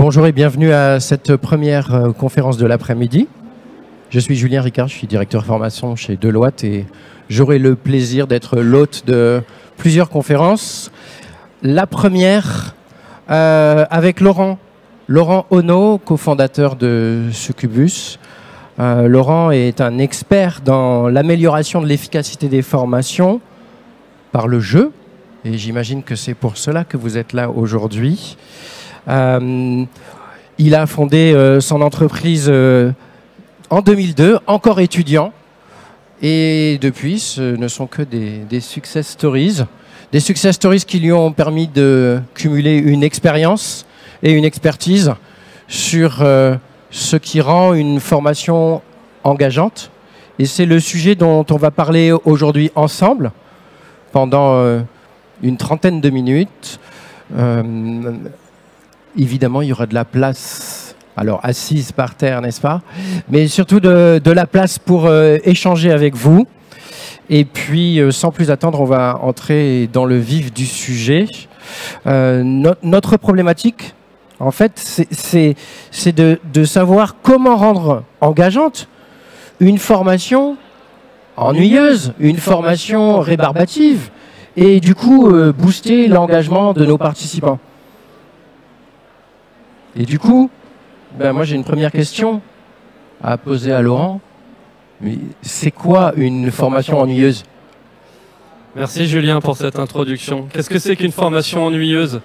Bonjour et bienvenue à cette première conférence de l'après-midi. Je suis Julien Ricard, je suis directeur formation chez Deloitte et j'aurai le plaisir d'être l'hôte de plusieurs conférences. La première avec Laurent Ono, cofondateur de Succubus. Laurent est un expert dans l'amélioration de l'efficacité des formations par le jeu. Et j'imagine que c'est pour cela que vous êtes là aujourd'hui. Il a fondé son entreprise en 2002, encore étudiant. Et depuis, ce ne sont que des success stories. Des success stories qui lui ont permis de cumuler une expérience et une expertise sur ce qui rend une formation engageante. Et c'est le sujet dont on va parler aujourd'hui ensemble pendant une trentaine de minutes. Évidemment, il y aura de la place, alors assise par terre, n'est-ce pas? Mais surtout de la place pour échanger avec vous. Et puis, sans plus attendre, on va entrer dans le vif du sujet. Notre problématique, en fait, c'est de savoir comment rendre engageante une formation ennuyeuse, une formation rébarbative, et du coup, booster l'engagement de nos participants. Et du coup, moi j'ai une première question à poser à Laurent. C'est quoi une formation ennuyeuse? Merci Julien pour cette introduction. Qu'est-ce que c'est qu'une formation ennuyeuse?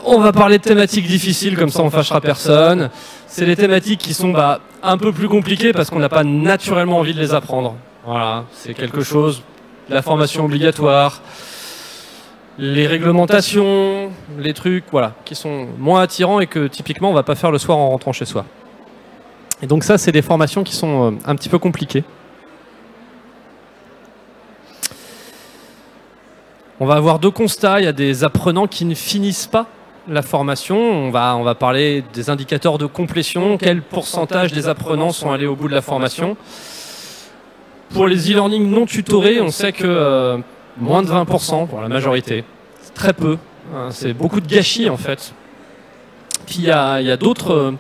On va parler de thématiques difficiles, comme ça on fâchera personne. C'est des thématiques qui sont un peu plus compliquées parce qu'on n'a pas naturellement envie de les apprendre. Voilà, c'est quelque chose, la formation obligatoire, les réglementations, les trucs voilà, qui sont moins attirants et que typiquement on ne va pas faire le soir en rentrant chez soi. Et donc ça, c'est des formations qui sont un petit peu compliquées. On va avoir deux constats. Il y a des apprenants qui ne finissent pas la formation. On va parler des indicateurs de complétion. Quel pourcentage des apprenants sont allés au bout de la formation? Pour les e-learning non tutorés, on sait que moins de 20% pour la majorité. C'est très peu. C'est beaucoup de gâchis en fait. Puis il y a d'autres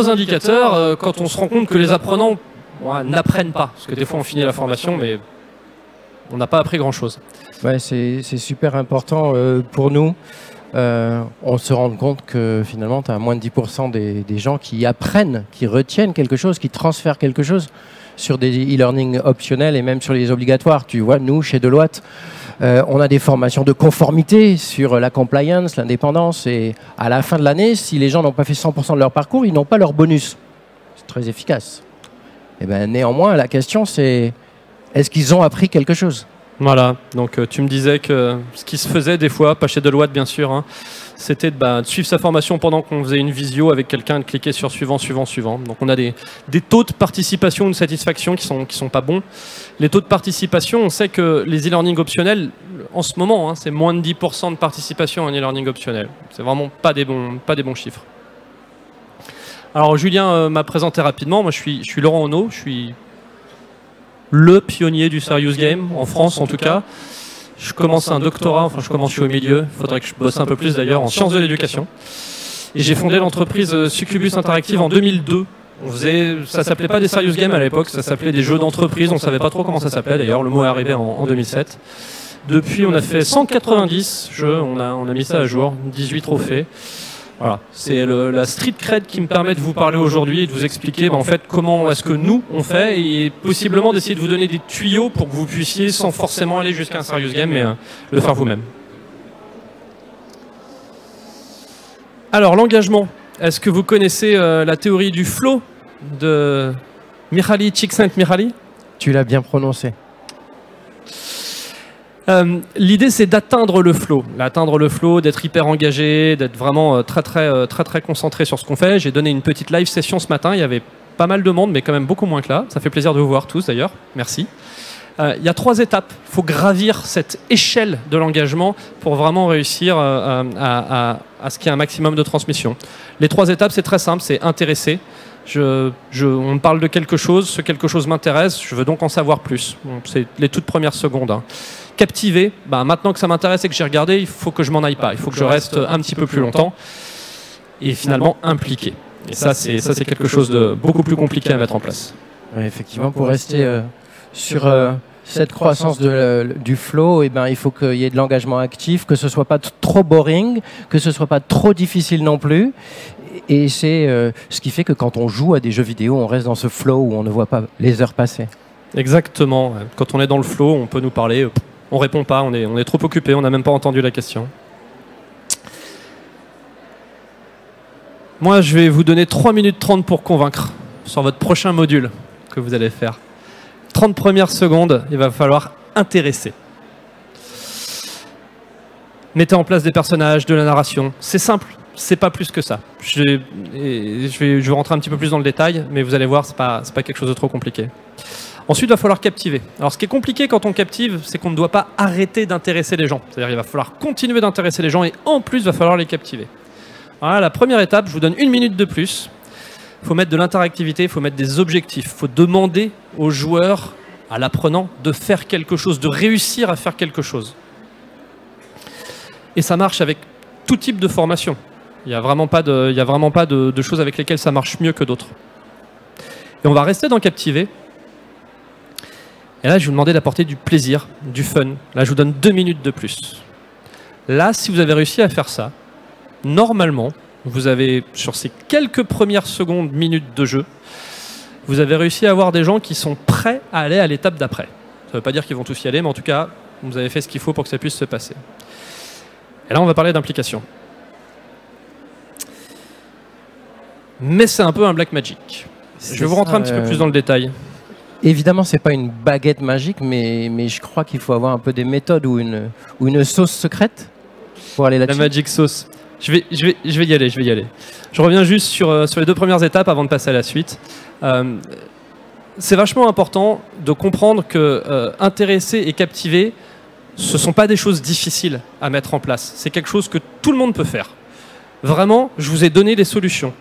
indicateurs quand on se rend compte que les apprenants n'apprennent pas. Parce que des fois on finit la formation mais on n'a pas appris grand-chose. Ouais, c'est super important pour nous. On se rend compte que finalement tu as moins de 10% des gens qui apprennent, qui retiennent quelque chose, qui transfèrent quelque chose sur des e-learning optionnels et même sur les obligatoires. Tu vois, nous, chez Deloitte, on a des formations de conformité sur la compliance, l'indépendance. Et à la fin de l'année, si les gens n'ont pas fait 100% de leur parcours, ils n'ont pas leur bonus. C'est très efficace. Et néanmoins, la question, c'est est-ce qu'ils ont appris quelque chose? Voilà, donc tu me disais que ce qui se faisait des fois, pas chez Deloitte bien sûr, hein, c'était de suivre sa formation pendant qu'on faisait une visio avec quelqu'un, de cliquer sur suivant, suivant, suivant. Donc on a des taux de participation ou de satisfaction qui sont pas bons. Les taux de participation, on sait que les e-learning optionnels, en ce moment, hein, c'est moins de 10% de participation en e-learning optionnel. C'est vraiment pas des bons chiffres. Alors Julien m'a présenté rapidement, moi je suis Laurent Ono, je suis le pionnier du serious game, en France en tout cas. Je commence un doctorat, je suis au milieu, il faudrait que je bosse un peu plus d'ailleurs, en sciences de l'éducation. Et j'ai fondé l'entreprise Succubus Interactive en 2002. Ça s'appelait pas des serious games à l'époque, ça s'appelait des jeux d'entreprise, on ne savait pas trop comment ça s'appelait d'ailleurs, le mot est arrivé en 2007. Depuis on a fait 190 jeux, on a mis ça à jour, 18 trophées. Voilà, c'est la street cred qui me permet de vous parler aujourd'hui et de vous expliquer en fait comment est-ce que nous on fait et possiblement d'essayer de vous donner des tuyaux pour que vous puissiez sans forcément aller jusqu'à un serious game mais le faire vous-même. Alors l'engagement, est-ce que vous connaissez la théorie du flow de Mihaly Csikszentmihalyi? Tu l'as bien prononcé. L'idée c'est d'atteindre le flow, d'être hyper engagé, d'être vraiment très concentré sur ce qu'on fait. J'ai donné une petite live session ce matin, il y avait pas mal de monde mais quand même beaucoup moins que là. Ça fait plaisir de vous voir tous d'ailleurs, merci. Il y a 3 étapes, il faut gravir cette échelle de l'engagement pour vraiment réussir à ce qu'il y ait un maximum de transmission. Les 3 étapes c'est très simple, c'est intéresser. On me parle de quelque chose, ce quelque chose m'intéresse, je veux donc en savoir plus. C'est les toutes premières secondes. Hein. Captiver, maintenant que ça m'intéresse et que j'ai regardé, il faut que je m'en aille pas. Il faut que je reste un petit peu plus longtemps et finalement impliqué. Et ça, c'est quelque chose de beaucoup plus compliqué à mettre en place. Ouais, effectivement, pour rester sur cette croissance du flow, il faut qu'il y ait de l'engagement actif, que ce soit pas trop boring, que ce soit pas trop difficile non plus. Et c'est ce qui fait que quand on joue à des jeux vidéo, on reste dans ce flow où on ne voit pas les heures passer. Exactement. Quand on est dans le flow, on peut nous parler, on répond pas, on est trop occupé, on n'a même pas entendu la question. Moi, je vais vous donner 3 minutes 30 pour convaincre sur votre prochain module que vous allez faire. 30 premières secondes, il va falloir intéresser. Mettez en place des personnages, de la narration. C'est simple, c'est pas plus que ça. Je vais rentrer un petit peu plus dans le détail, mais vous allez voir, c'est pas quelque chose de trop compliqué. Ensuite, il va falloir captiver. Alors, ce qui est compliqué quand on captive, c'est qu'on ne doit pas arrêter d'intéresser les gens. C'est-à-dire qu'il va falloir continuer d'intéresser les gens et en plus, il va falloir les captiver. Voilà, la première étape, je vous donne 1 minute de plus. Il faut mettre de l'interactivité, il faut mettre des objectifs. Il faut demander aux joueurs, à l'apprenant, de faire quelque chose, de réussir à faire quelque chose. Et ça marche avec tout type de formation. Il n'y a vraiment pas de choses avec lesquelles ça marche mieux que d'autres. Et on va rester dans captiver. Et là, je vais vous demander d'apporter du plaisir, du fun. Là, je vous donne 2 minutes de plus. Là, si vous avez réussi à faire ça, normalement, vous avez, sur ces quelques premières secondes, minutes de jeu, vous avez réussi à avoir des gens qui sont prêts à aller à l'étape d'après. Ça ne veut pas dire qu'ils vont tous y aller, mais en tout cas, vous avez fait ce qu'il faut pour que ça puisse se passer. Et là, on va parler d'implication. Mais c'est un peu un black magic. Je vais vous rentrer un petit peu plus dans le détail. Évidemment, c'est pas une baguette magique, mais je crois qu'il faut avoir un peu des méthodes ou une sauce secrète pour aller là-dessus. La magic sauce. Je vais y aller. Je reviens juste sur les 2 premières étapes avant de passer à la suite. C'est vachement important de comprendre que intéresser et captiver, ce ne sont pas des choses difficiles à mettre en place. C'est quelque chose que tout le monde peut faire. Vraiment, je vous ai donné des solutions.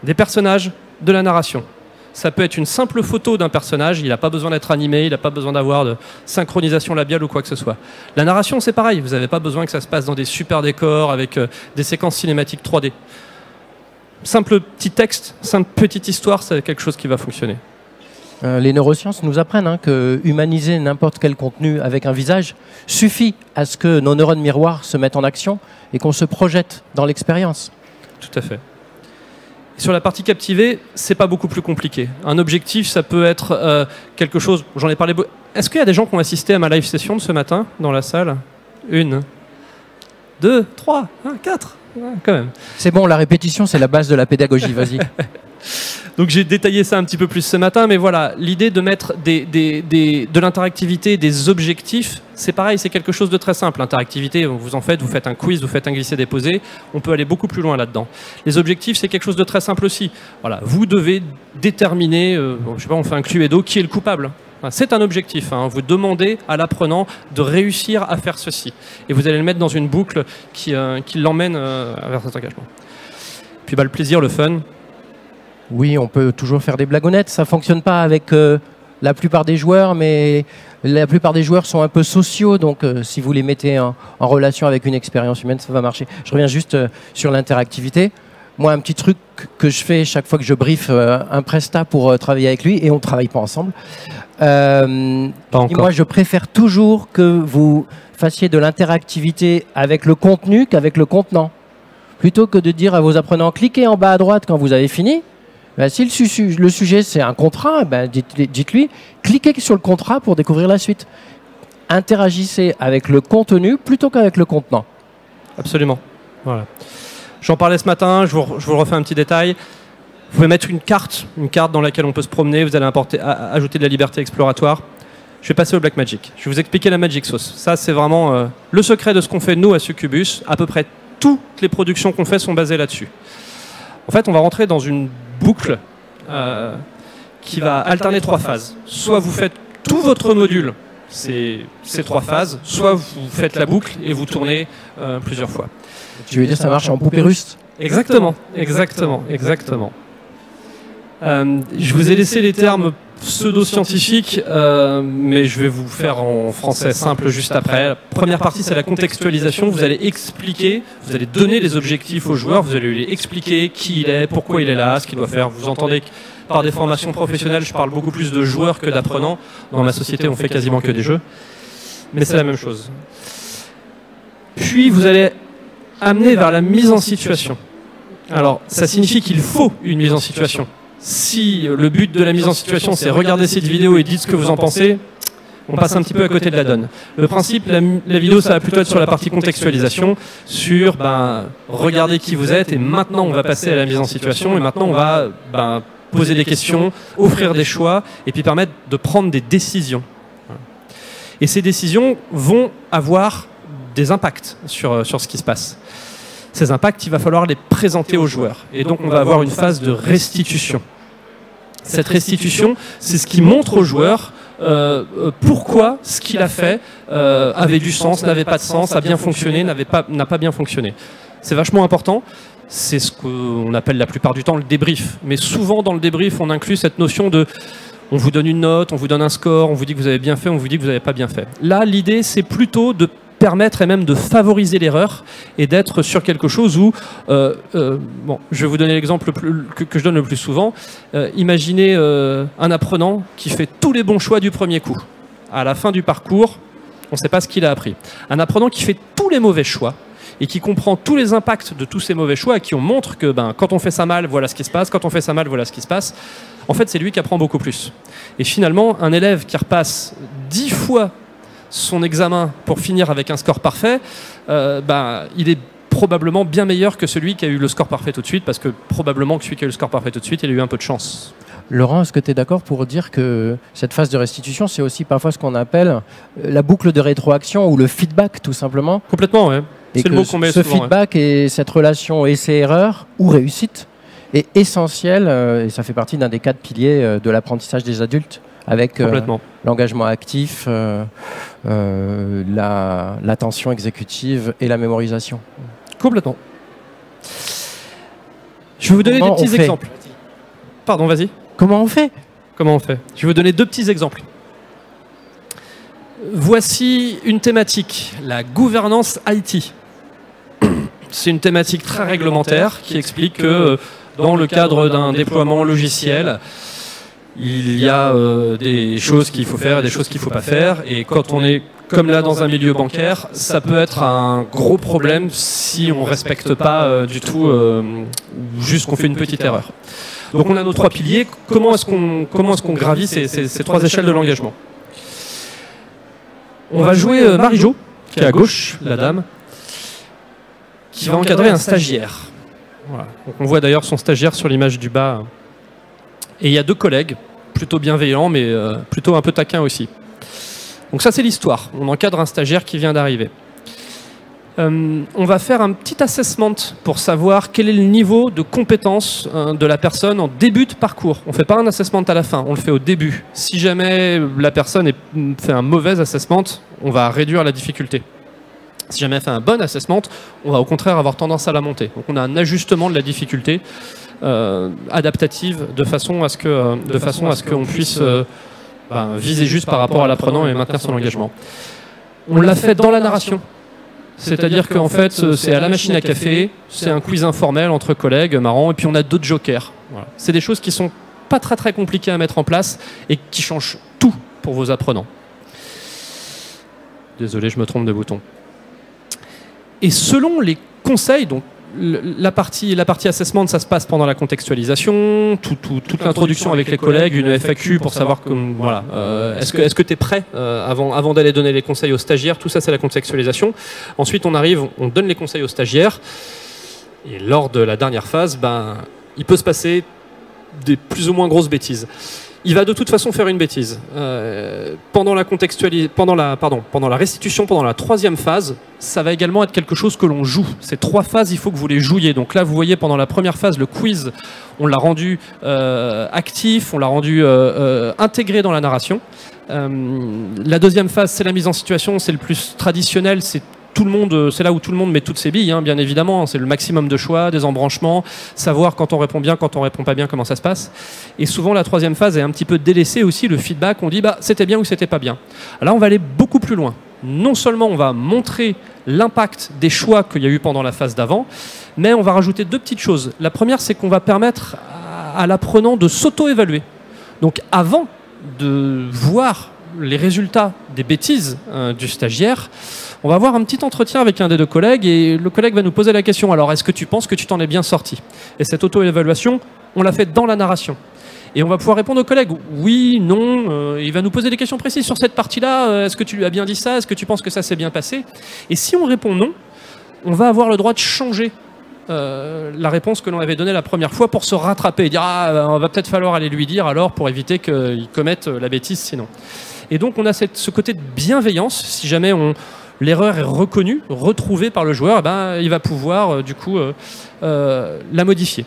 Des personnages, de la narration. Ça peut être une simple photo d'un personnage, il n'a pas besoin d'être animé, il n'a pas besoin d'avoir de synchronisation labiale ou quoi que ce soit. La narration, c'est pareil, vous n'avez pas besoin que ça se passe dans des super décors avec des séquences cinématiques 3D. Simple petit texte, simple petite histoire, c'est quelque chose qui va fonctionner. Les neurosciences nous apprennent que humaniser n'importe quel contenu avec un visage suffit à ce que nos neurones miroirs se mettent en action et qu'on se projette dans l'expérience. Tout à fait. Sur la partie captivée, c'est pas beaucoup plus compliqué. Un objectif, ça peut être quelque chose. J'en ai parlé. Est-ce qu'il y a des gens qui ont assisté à ma live session de ce matin dans la salle? 1, 2, 3, 4. Quand même. C'est bon, la répétition, c'est la base de la pédagogie. Vas-y. Donc j'ai détaillé ça un petit peu plus ce matin, mais voilà, l'idée de mettre de l'interactivité, des objectifs, c'est pareil, c'est quelque chose de très simple. L'interactivité, vous faites un quiz, vous faites un glisser-déposer, on peut aller beaucoup plus loin là-dedans. Les objectifs, c'est quelque chose de très simple aussi. Voilà, vous devez déterminer, je sais pas, on fait un Cluedo, qui est le coupable. C'est un objectif, vous demandez à l'apprenant de réussir à faire ceci. Et vous allez le mettre dans une boucle qui l'emmène vers cet engagement. Puis le plaisir, le fun. Oui, on peut toujours faire des blagounettes. Ça ne fonctionne pas avec la plupart des joueurs, mais la plupart des joueurs sont un peu sociaux. Donc, si vous les mettez en relation avec une expérience humaine, ça va marcher. Je reviens juste sur l'interactivité. Moi, un petit truc que je fais chaque fois que je brief un prestat pour travailler avec lui, et on ne travaille pas ensemble. Moi, je préfère toujours que vous fassiez de l'interactivité avec le contenu qu'avec le contenant. Plutôt que de dire à vos apprenants, cliquez en bas à droite quand vous avez fini. Si le sujet c'est un contrat, dites-lui, cliquez sur le contrat pour découvrir la suite. Interagissez avec le contenu plutôt qu'avec le contenant. Absolument. Voilà. J'en parlais ce matin, je vous refais un petit détail. Vous pouvez mettre une carte dans laquelle on peut se promener, vous allez ajouter de la liberté exploratoire. Je vais passer au Black Magic. Je vais vous expliquer la Magic Sauce. Ça, c'est vraiment le secret de ce qu'on fait nous à Succubus. À peu près toutes les productions qu'on fait sont basées là-dessus. En fait, on va rentrer dans une boucle qui va alterner 3 phases. Soit vous faites tout votre module, ces 3 phases, soit vous faites la boucle et vous tournez plusieurs fois. Tu veux dire ça marche en poupée russe? Exactement. Je vous ai laissé les termes pseudo-scientifiques, mais je vais vous faire en français simple juste après. La première partie, c'est la contextualisation. Vous allez expliquer, vous allez donner les objectifs aux joueurs, vous allez lui expliquer qui il est, pourquoi il est là, ce qu'il doit faire. Vous entendez que par des formations professionnelles, je parle beaucoup plus de joueurs que d'apprenants. Dans ma société, on fait quasiment que des jeux, mais c'est la même chose. Puis, vous allez amener vers la mise en situation. Alors, ça signifie qu'il faut une mise en situation. Si le but de la mise en situation, c'est regarder cette vidéo et dites ce que vous en pensez, on passe un petit peu à côté de la donne. Le principe, la vidéo, ça va plutôt être sur la partie contextualisation, sur regardez qui vous êtes, et maintenant on va passer à la mise en situation, et maintenant on va poser des questions, offrir des choix, et puis permettre de prendre des décisions. Et ces décisions vont avoir des impacts sur ce qui se passe. Ces impacts, il va falloir les présenter aux joueurs. Et donc, on va avoir une phase de restitution. Cette restitution, c'est ce qui montre aux joueurs pourquoi ce qu'il a fait avait du sens, n'avait pas de sens, a bien fonctionné, n'a pas bien fonctionné. C'est vachement important. C'est ce qu'on appelle la plupart du temps le débrief. Mais souvent, dans le débrief, on inclut cette notion de on vous donne une note, on vous donne un score, on vous dit que vous avez bien fait, on vous dit que vous n'avez pas bien fait. Là, l'idée, c'est plutôt de permettre et même de favoriser l'erreur et d'être sur quelque chose où, bon, je vais vous donner l'exemple que je donne le plus souvent. Imaginez un apprenant qui fait tous les bons choix du premier coup. À la fin du parcours, on ne sait pas ce qu'il a appris. Un apprenant qui fait tous les mauvais choix et qui comprend tous les impacts de tous ces mauvais choix et qui on montre que quand on fait ça mal, voilà ce qui se passe, quand on fait ça mal, voilà ce qui se passe. En fait, c'est lui qui apprend beaucoup plus. Et finalement, un élève qui repasse 10 fois son examen pour finir avec un score parfait, il est probablement bien meilleur que celui qui a eu le score parfait tout de suite, parce que probablement que celui qui a eu le score parfait tout de suite, il a eu un peu de chance. Laurent, est-ce que tu es d'accord pour dire que cette phase de restitution, c'est aussi parfois ce qu'on appelle la boucle de rétroaction ou le feedback, tout simplement? Complètement, oui. C'est le mot qu'on met ce souvent, feedback et cette relation essai-erreur ou réussite est essentiel, et ça fait partie d'un des 4 piliers de l'apprentissage des adultes, avec l'engagement actif, l'attention exécutive et la mémorisation. Complètement. Je vais vous donner des petits exemples. Pardon, vas-y. Comment on fait? Comment on fait? Je vais vous donner 2 petits exemples. Voici une thématique, la gouvernance IT. C'est une thématique très réglementaire qui explique que dans le cadre d'un déploiement logiciel, il y a des choses qu'il faut faire et des choses qu'il ne faut pas faire. Et quand on est comme là dans un milieu bancaire, ça peut être un gros problème si on ne respecte pas du tout, juste qu'on fait une petite erreur. Donc on a nos 3 piliers. Comment est-ce qu'on gravit ces 3 échelles de l'engagement? On va jouer Marie-Jo, qui est à gauche, la dame, qui va encadrer un stagiaire. Voilà. Donc on voit d'ailleurs son stagiaire sur l'image du bas. Et il y a 2 collègues, plutôt bienveillants, mais plutôt un peu taquins aussi. Donc ça, c'est l'histoire. On encadre un stagiaire qui vient d'arriver. On va faire un petit assessment pour savoir quel est le niveau de compétence de la personne en début de parcours. On ne fait pas un assessment à la fin, on le fait au début. Si jamais la personne fait un mauvais assessment, on va réduire la difficulté. Si jamais elle fait un bon assessment, on va au contraire avoir tendance à la monter. Donc on a un ajustement de la difficulté adaptative de façon à ce qu'on puisse viser juste par rapport à l'apprenant et maintenir son engagement. On l'a fait dans la narration. C'est-à-dire qu'en fait, c'est à la machine à café, c'est un quiz informel entre collègues, marrant, et puis on a d'autres jokers. Voilà. C'est des choses qui sont pas très compliquées à mettre en place et qui changent tout pour vos apprenants. Désolé, je me trompe de bouton. Et selon les conseils, donc la partie assessment, ça se passe pendant la contextualisation, toute l'introduction avec les collègues, une FAQ pour savoir est-ce que tu es prêt avant d'aller donner les conseils aux stagiaires. Tout ça, c'est la contextualisation. Ensuite, on donne les conseils aux stagiaires. Et lors de la dernière phase, il peut se passer des plus ou moins grosses bêtises. Il va de toute façon faire une bêtise. Pendant la restitution, pendant la 3e phase, ça va également être quelque chose que l'on joue. Ces 3 phases, il faut que vous les jouiez. Donc là, vous voyez, pendant la première phase, le quiz, on l'a rendu actif, on l'a rendu intégré dans la narration. La 2e phase, c'est la mise en situation, c'est le plus traditionnel, c'est tout le monde, c'est là où tout le monde met toutes ses billes, hein, bien évidemment. C'est le maximum de choix, des embranchements, savoir quand on répond bien, quand on répond pas bien, comment ça se passe. Et souvent, la troisième phase est un petit peu délaissée aussi, le feedback. On dit, bah, c'était bien ou c'était pas bien. Alors, on va aller beaucoup plus loin. Non seulement on va montrer l'impact des choix qu'il y a eu pendant la phase d'avant, mais on va rajouter deux petites choses. La première, c'est qu'on va permettre à l'apprenant de s'auto-évaluer. Donc, avant de voir les résultats des bêtises du stagiaire, on va avoir un petit entretien avec un des deux collègues et le collègue va nous poser la question, alors est-ce que tu penses que tu t'en es bien sorti? Et cette auto-évaluation, on l'a fait dans la narration. Et on va pouvoir répondre au collègue, oui, non, il va nous poser des questions précises sur cette partie-là, est-ce que tu lui as bien dit ça, est-ce que tu penses que ça s'est bien passé? Et si on répond non, on va avoir le droit de changer la réponse que l'on avait donnée la première fois pour se rattraper et dire, ah, on va peut-être falloir aller lui dire alors pour éviter qu'il commette la bêtise sinon. Et donc on a ce côté de bienveillance, si jamais l'erreur est reconnue, retrouvée par le joueur, ben, il va pouvoir du coup la modifier.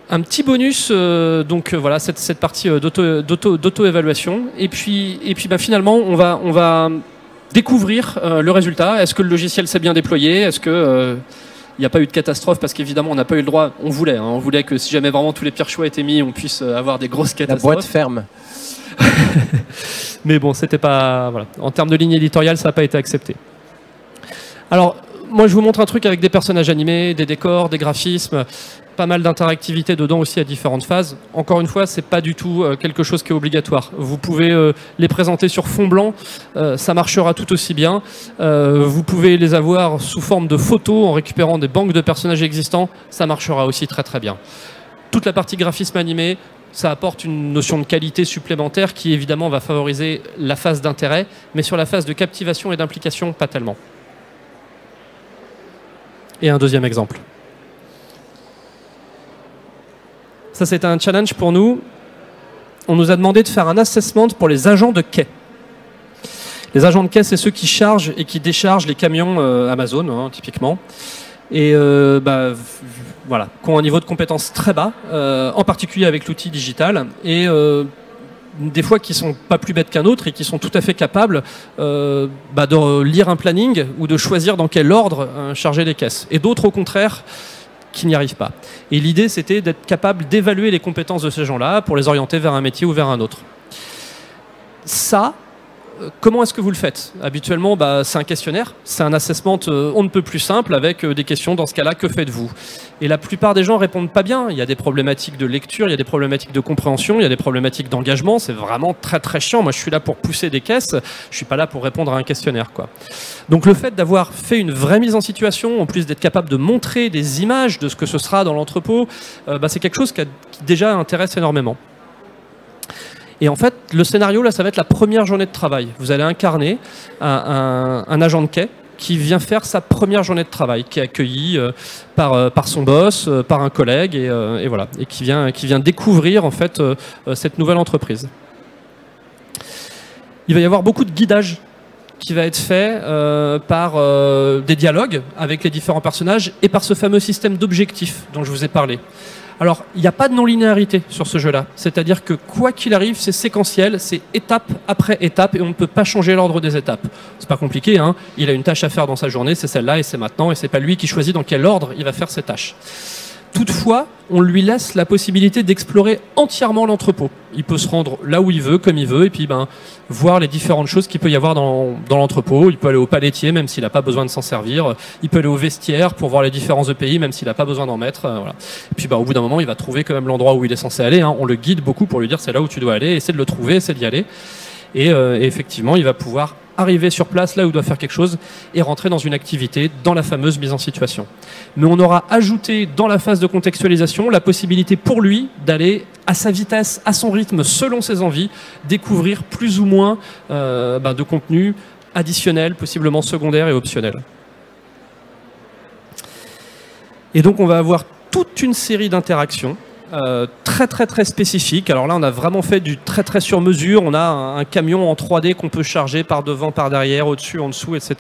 Un petit bonus, donc voilà, cette partie d'auto-évaluation. Et puis bah, finalement, on va découvrir le résultat. Est-ce que le logiciel s'est bien déployé? Est-ce que il n'y a pas eu de catastrophe? Parce qu'évidemment, on n'a pas eu le droit. On voulait que si jamais vraiment tous les pires choix étaient mis, on puisse avoir des grosses catastrophes. La boîte ferme. Mais bon, c'était pas. Voilà. En termes de ligne éditoriale, ça n'a pas été accepté. Alors, moi, je vous montre un truc avec des personnages animés, des décors, des graphismes, pas mal d'interactivité dedans aussi à différentes phases. Encore une fois, c'est pas du tout quelque chose qui est obligatoire. Vous pouvez les présenter sur fond blanc, ça marchera tout aussi bien. Vous pouvez les avoir sous forme de photos en récupérant des banques de personnages existants, ça marchera aussi très très bien. Toute la partie graphisme animé, ça apporte une notion de qualité supplémentaire qui évidemment va favoriser la phase d'intérêt, mais sur la phase de captivation et d'implication, pas tellement. Et un deuxième exemple. Ça, c'était un challenge pour nous. On nous a demandé de faire un assessment pour les agents de quai. Les agents de quai, c'est ceux qui chargent et qui déchargent les camions Amazon, hein, typiquement. Et voilà, qui ont un niveau de compétence très bas, en particulier avec l'outil digital. Et des fois qui sont pas plus bêtes qu'un autre et qui sont tout à fait capables de lire un planning ou de choisir dans quel ordre charger les caisses. Et d'autres, au contraire, qui n'y arrivent pas. Et l'idée, c'était d'être capable d'évaluer les compétences de ces gens-là pour les orienter vers un métier ou vers un autre. Ça, comment est-ce que vous le faites? Habituellement, c'est un questionnaire, c'est un assessment on ne peut plus simple avec des questions dans ce cas-là, que faites-vous? Et la plupart des gens répondent pas bien. Il y a des problématiques de lecture, il y a des problématiques de compréhension, il y a des problématiques d'engagement. C'est vraiment très très chiant. Moi, je suis là pour pousser des caisses, je suis pas là pour répondre à un questionnaire, quoi. Donc le fait d'avoir fait une vraie mise en situation, en plus d'être capable de montrer des images de ce que ce sera dans l'entrepôt, c'est quelque chose qui déjà intéresse énormément. Et en fait, le scénario, là, ça va être la première journée de travail. Vous allez incarner un agent de quai qui vient faire sa première journée de travail, qui est accueilli par son boss, par un collègue, et voilà, et qui vient découvrir en fait cette nouvelle entreprise. Il va y avoir beaucoup de guidage qui va être fait par des dialogues avec les différents personnages et par ce fameux système d'objectifs dont je vous ai parlé. Alors, il n'y a pas de non-linéarité sur ce jeu-là. C'est-à-dire que quoi qu'il arrive, c'est séquentiel, c'est étape après étape et on ne peut pas changer l'ordre des étapes. C'est pas compliqué, hein. Il a une tâche à faire dans sa journée, c'est celle-là et c'est maintenant, et c'est pas lui qui choisit dans quel ordre il va faire ses tâches. Toutefois, on lui laisse la possibilité d'explorer entièrement l'entrepôt. Il peut se rendre là où il veut, comme il veut, et puis voir les différentes choses qu'il peut y avoir dans l'entrepôt. Il peut aller au palettier, même s'il n'a pas besoin de s'en servir. Il peut aller au vestiaire pour voir les différents EPI, même s'il n'a pas besoin d'en mettre. Voilà. Et puis au bout d'un moment, il va trouver quand même l'endroit où il est censé aller, hein. On le guide beaucoup pour lui dire c'est là où tu dois aller, essaie de le trouver, essaie d'y aller. Et effectivement, il va pouvoir arriver sur place là où il doit faire quelque chose et rentrer dans une activité, dans la fameuse mise en situation. Mais on aura ajouté dans la phase de contextualisation la possibilité pour lui d'aller à sa vitesse, à son rythme, selon ses envies, découvrir plus ou moins de contenu additionnel, possiblement secondaire et optionnel. Et donc on va avoir toute une série d'interactions très spécifique. Alors là, on a vraiment fait du très sur mesure. On a un camion en 3D qu'on peut charger par devant, par derrière, au-dessus, en dessous, etc.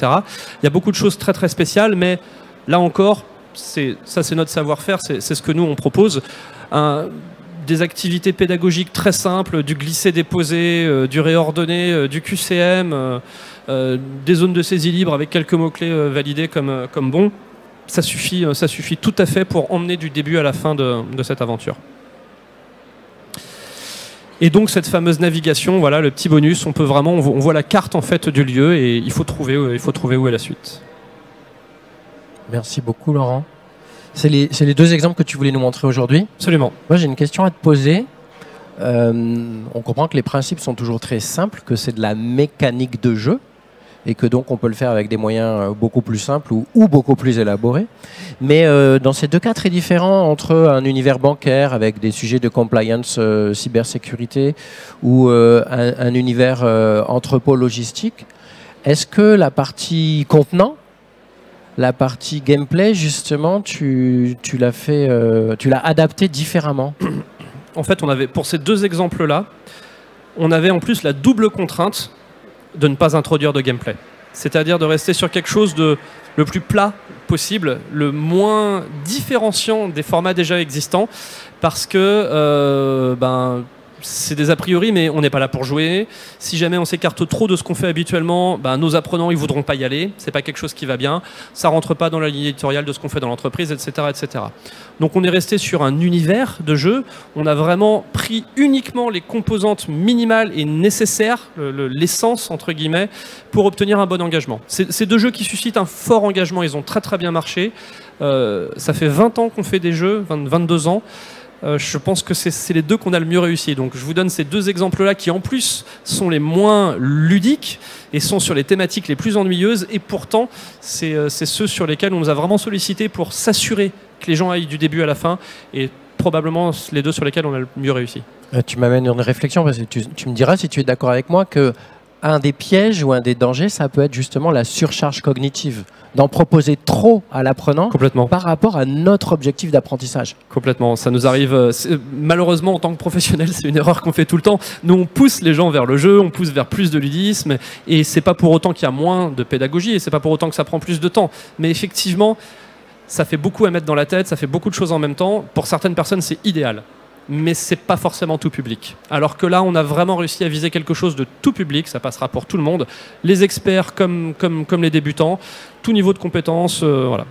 Il y a beaucoup de choses très spéciales, mais là encore, ça c'est notre savoir-faire, c'est ce que nous on propose. des activités pédagogiques très simples, du glisser-déposer, du réordonner, du QCM, des zones de saisie libre avec quelques mots-clés validés comme bon. Ça suffit tout à fait pour emmener du début à la fin de cette aventure. Et donc cette fameuse navigation, voilà le petit bonus, on voit la carte en fait du lieu et il faut trouver où est la suite. Merci beaucoup Laurent. C'est les deux exemples que tu voulais nous montrer aujourd'hui. Absolument. Moi j'ai une question à te poser. On comprend que les principes sont toujours très simples, que c'est de la mécanique de jeu et que donc on peut le faire avec des moyens beaucoup plus simples ou beaucoup plus élaborés. Mais dans ces deux cas très différents, entre un univers bancaire avec des sujets de compliance, cybersécurité, ou un univers entrepôt logistique, est-ce que la partie contenant, la partie gameplay, justement, tu l'as adapté différemment? En fait, pour ces deux exemples-là, on avait en plus la double contrainte de ne pas introduire de gameplay. C'est-à-dire de rester sur quelque chose de le plus plat possible, le moins différenciant des formats déjà existants, parce que c'est des a priori, mais on n'est pas là pour jouer. Si jamais on s'écarte trop de ce qu'on fait habituellement, nos apprenants ils voudront pas y aller. C'est pas quelque chose qui va bien. Ça rentre pas dans la ligne éditoriale de ce qu'on fait dans l'entreprise, etc., etc. Donc on est resté sur un univers de jeu. On a vraiment pris uniquement les composantes minimales et nécessaires, l'essence entre guillemets, pour obtenir un bon engagement. C'est deux jeux qui suscitent un fort engagement. Ils ont très très bien marché. Ça fait 20 ans qu'on fait des jeux, 22 ans. Je pense que c'est les deux qu'on a le mieux réussi. Donc je vous donne ces deux exemples-là qui en plus sont les moins ludiques et sont sur les thématiques les plus ennuyeuses. Et pourtant, c'est ceux sur lesquels on nous a vraiment sollicité pour s'assurer que les gens aillent du début à la fin. Et probablement les deux sur lesquels on a le mieux réussi. Tu m'amènes une réflexion parce que tu me diras si tu es d'accord avec moi que un des pièges ou un des dangers, ça peut être justement la surcharge cognitive, d'en proposer trop à l'apprenant par rapport à notre objectif d'apprentissage. Complètement, ça nous arrive, malheureusement en tant que professionnel, c'est une erreur qu'on fait tout le temps. Nous on pousse les gens vers le jeu, on pousse vers plus de ludisme, et c'est pas pour autant qu'il y a moins de pédagogie, et c'est pas pour autant que ça prend plus de temps. Mais effectivement, ça fait beaucoup à mettre dans la tête, ça fait beaucoup de choses en même temps. Pour certaines personnes, c'est idéal. Mais c'est pas forcément tout public. Alors que là, on a vraiment réussi à viser quelque chose de tout public, ça passera pour tout le monde, les experts comme les débutants, tout niveau de compétences, voilà.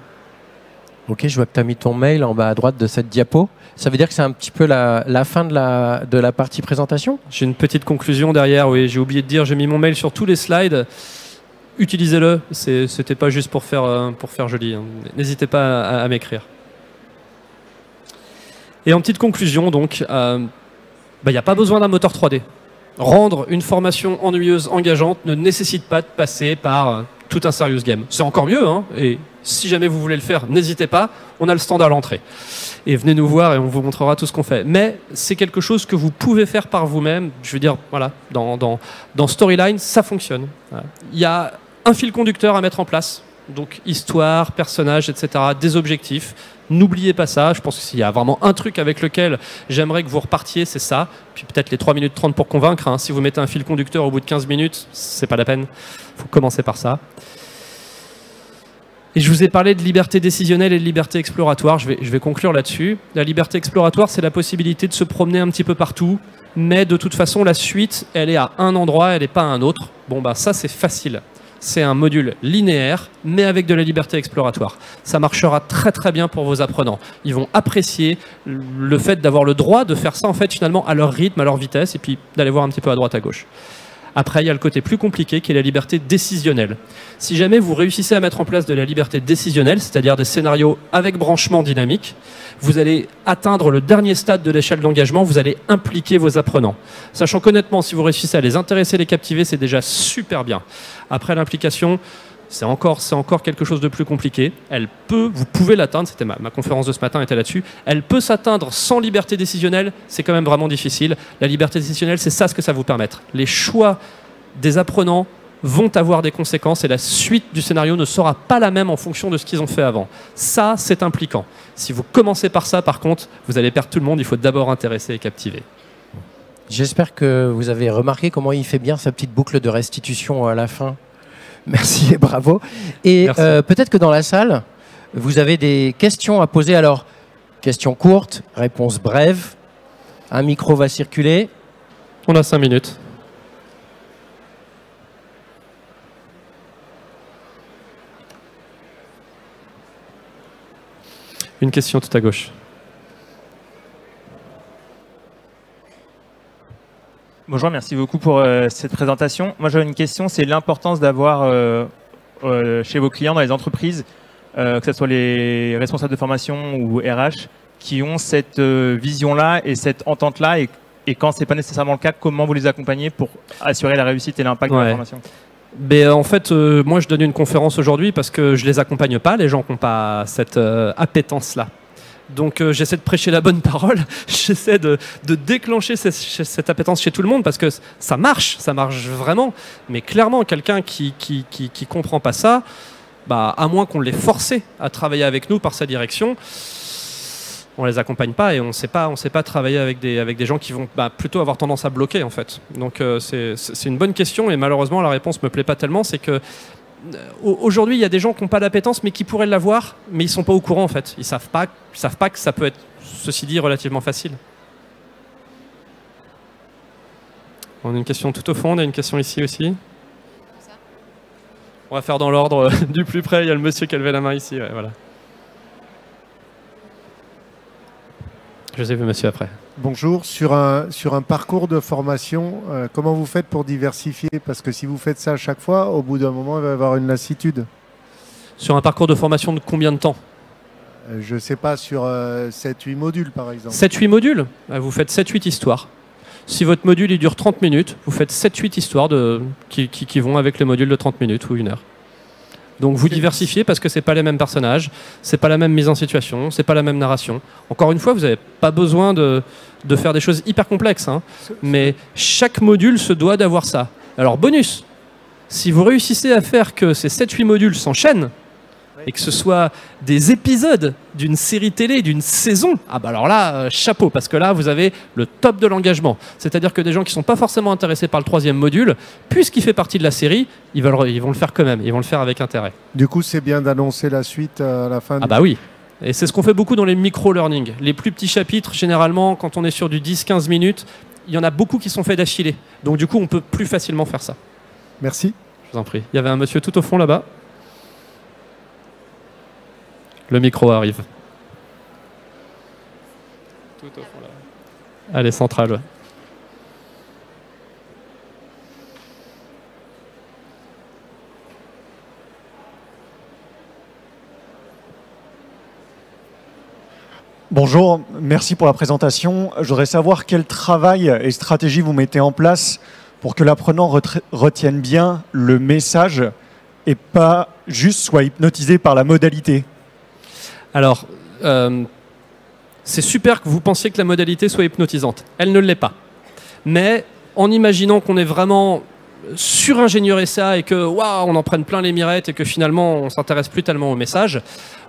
Ok, je vois que tu as mis ton mail en bas à droite de cette diapo. Ça veut dire que c'est un petit peu la fin de la partie présentation? J'ai une petite conclusion derrière, oui, j'ai oublié de dire, j'ai mis mon mail sur tous les slides. Utilisez-le, c'était pas juste pour faire joli, hein. N'hésitez pas à m'écrire. Et en petite conclusion, donc, il n'y a pas besoin d'un moteur 3D. Rendre une formation ennuyeuse, engageante, ne nécessite pas de passer par tout un serious game. C'est encore mieux, hein, et si jamais vous voulez le faire, n'hésitez pas, on a le stand à l'entrée. Et venez nous voir et on vous montrera tout ce qu'on fait. Mais c'est quelque chose que vous pouvez faire par vous-même. Je veux dire, voilà, dans Storyline, ça fonctionne. Voilà. Il y a un fil conducteur à mettre en place. Donc histoire, personnages, etc., des objectifs. N'oubliez pas ça. Je pense que s'il y a vraiment un truc avec lequel j'aimerais que vous repartiez, c'est ça. Puis peut-être les 3 minutes 30 pour convaincre, hein. Si vous mettez un fil conducteur au bout de 15 minutes, c'est pas la peine. Il faut commencer par ça. Et je vous ai parlé de liberté décisionnelle et de liberté exploratoire. Je vais conclure là-dessus. La liberté exploratoire, c'est la possibilité de se promener un petit peu partout. Mais de toute façon, la suite, elle est à un endroit, elle n'est pas à un autre. Bon, bah ça, c'est facile. C'est un module linéaire, mais avec de la liberté exploratoire. Ça marchera très très bien pour vos apprenants. Ils vont apprécier le fait d'avoir le droit de faire ça en fait finalement à leur rythme, à leur vitesse, et puis d'aller voir un petit peu à droite à gauche. Après, il y a le côté plus compliqué qui est la liberté décisionnelle. Si jamais vous réussissez à mettre en place de la liberté décisionnelle, c'est-à-dire des scénarios avec branchement dynamique, vous allez atteindre le dernier stade de l'échelle d'engagement, vous allez impliquer vos apprenants. Sachant qu'honnêtement, si vous réussissez à les intéresser, les captiver, c'est déjà super bien. Après l'implication, c'est encore quelque chose de plus compliqué. Vous pouvez l'atteindre, c'était ma conférence de ce matin était là-dessus, elle peut s'atteindre sans liberté décisionnelle, c'est quand même vraiment difficile. La liberté décisionnelle, c'est ça ce que ça va vous permettre. Les choix des apprenants vont avoir des conséquences et la suite du scénario ne sera pas la même en fonction de ce qu'ils ont fait avant. Ça, c'est impliquant. Si vous commencez par ça, par contre, vous allez perdre tout le monde, il faut d'abord intéresser et captiver. J'espère que vous avez remarqué comment il fait bien sa petite boucle de restitution à la fin. Merci et bravo. Et peut-être que dans la salle, vous avez des questions à poser. Alors, questions courtes, réponses brèves. Un micro va circuler. On a 5 minutes. Une question tout à gauche. Bonjour, merci beaucoup pour cette présentation. Moi, j'avais une question, c'est l'importance d'avoir chez vos clients dans les entreprises, que ce soit les responsables de formation ou RH, qui ont cette vision-là et cette entente-là, et quand ce n'est pas nécessairement le cas, comment vous les accompagnez pour assurer la réussite et l'impact de la formation? En fait, moi, je donne une conférence aujourd'hui parce que je ne les accompagne pas, les gens qui n'ont pas cette appétence-là. Donc j'essaie de prêcher la bonne parole, j'essaie de déclencher cette appétence chez tout le monde parce que ça marche vraiment. Mais clairement, quelqu'un qui comprend pas ça, à moins qu'on l'ait forcé à travailler avec nous par sa direction, on les accompagne pas et on sait pas travailler avec des gens qui vont plutôt avoir tendance à bloquer en fait. Donc c'est une bonne question et malheureusement la réponse me plaît pas tellement, c'est que aujourd'hui, il y a des gens qui n'ont pas d'appétence, mais qui pourraient l'avoir, mais ils ne sont pas au courant en fait. Ils savent pas que ça peut être, ceci dit, relativement facile. On a une question tout au fond, on a une question ici aussi. On va faire dans l'ordre du plus près. Il y a le monsieur qui a levé la main ici. Ouais, voilà. Je vous ai vu, monsieur, après. Bonjour. Sur un parcours de formation, comment vous faites pour diversifier? Parce que si vous faites ça à chaque fois, au bout d'un moment, il va y avoir une lassitude. Sur un parcours de formation de combien de temps? Je ne sais pas, sur 7-8 modules, par exemple. 7-8 modules? Vous faites 7-8 histoires. Si votre module il dure 30 minutes, vous faites 7-8 histoires qui vont avec les modules de 30 minutes ou 1 heure. Donc vous diversifiez parce que c'est pas les mêmes personnages, c'est pas la même mise en situation, c'est pas la même narration. Encore une fois, vous n'avez pas besoin de faire des choses hyper complexes, hein, mais chaque module se doit d'avoir ça. Alors bonus, si vous réussissez à faire que ces 7-8 modules s'enchaînent, et que ce soit des épisodes d'une série télé, d'une saison, alors là, chapeau, parce que là, vous avez le top de l'engagement. C'est-à-dire que des gens qui ne sont pas forcément intéressés par le 3e module, puisqu'il fait partie de la série, ils vont le faire quand même, ils vont le faire avec intérêt. Du coup, c'est bien d'annoncer la suite à la fin. Oui. Et c'est ce qu'on fait beaucoup dans les micro-learning. Les plus petits chapitres, généralement, quand on est sur du 10-15 minutes, il y en a beaucoup qui sont faits d'affilée. Donc du coup, on peut plus facilement faire ça. Merci. Je vous en prie. Il y avait un monsieur tout au fond là-bas. Le micro arrive. Tout au fond là. Allez, centrale. Ouais. Bonjour, merci pour la présentation. Je voudrais savoir quel travail et stratégie vous mettez en place pour que l'apprenant retienne bien le message et pas juste soit hypnotisé par la modalité. Alors, c'est super que vous pensiez que la modalité soit hypnotisante. Elle ne l'est pas. Mais en imaginant qu'on est vraiment suringénieuré ça et que waouh, on en prenne plein les mirettes et que finalement on s'intéresse plus tellement au message,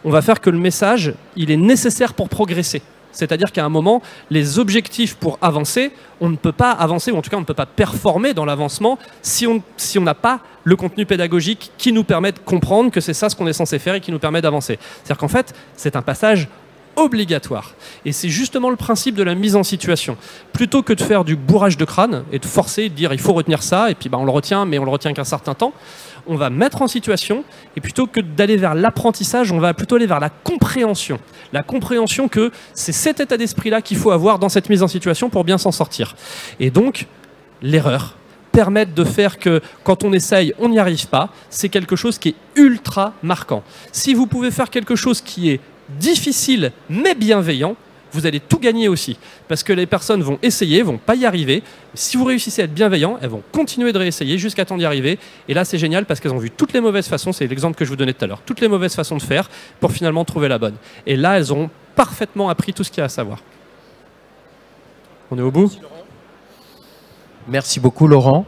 on va faire que le message, il est nécessaire pour progresser. C'est-à-dire qu'à un moment, les objectifs pour avancer, on ne peut pas avancer, ou en tout cas on ne peut pas performer dans l'avancement si on n'a pas le contenu pédagogique qui nous permet de comprendre que c'est ça ce qu'on est censé faire et qui nous permet d'avancer. C'est-à-dire qu'en fait, c'est un passage obligatoire. Et c'est justement le principe de la mise en situation. Plutôt que de faire du bourrage de crâne et de forcer, de dire il faut retenir ça, et puis on le retient, mais on le retient qu'un certain temps, on va mettre en situation, et plutôt que d'aller vers l'apprentissage, on va plutôt aller vers la compréhension. La compréhension que c'est cet état d'esprit-là qu'il faut avoir dans cette mise en situation pour bien s'en sortir. Et donc, l'erreur permet de faire que quand on essaye, on n'y arrive pas, c'est quelque chose qui est ultra marquant. Si vous pouvez faire quelque chose qui est difficile mais bienveillant, vous allez tout gagner aussi. Parce que les personnes vont essayer, vont pas y arriver. Si vous réussissez à être bienveillant, elles vont continuer de réessayer jusqu'à temps d'y arriver. Et là, c'est génial parce qu'elles ont vu toutes les mauvaises façons, c'est l'exemple que je vous donnais tout à l'heure, toutes les mauvaises façons de faire pour finalement trouver la bonne. Et là, elles ont parfaitement appris tout ce qu'il y a à savoir. On est au bout ? Merci beaucoup, Laurent.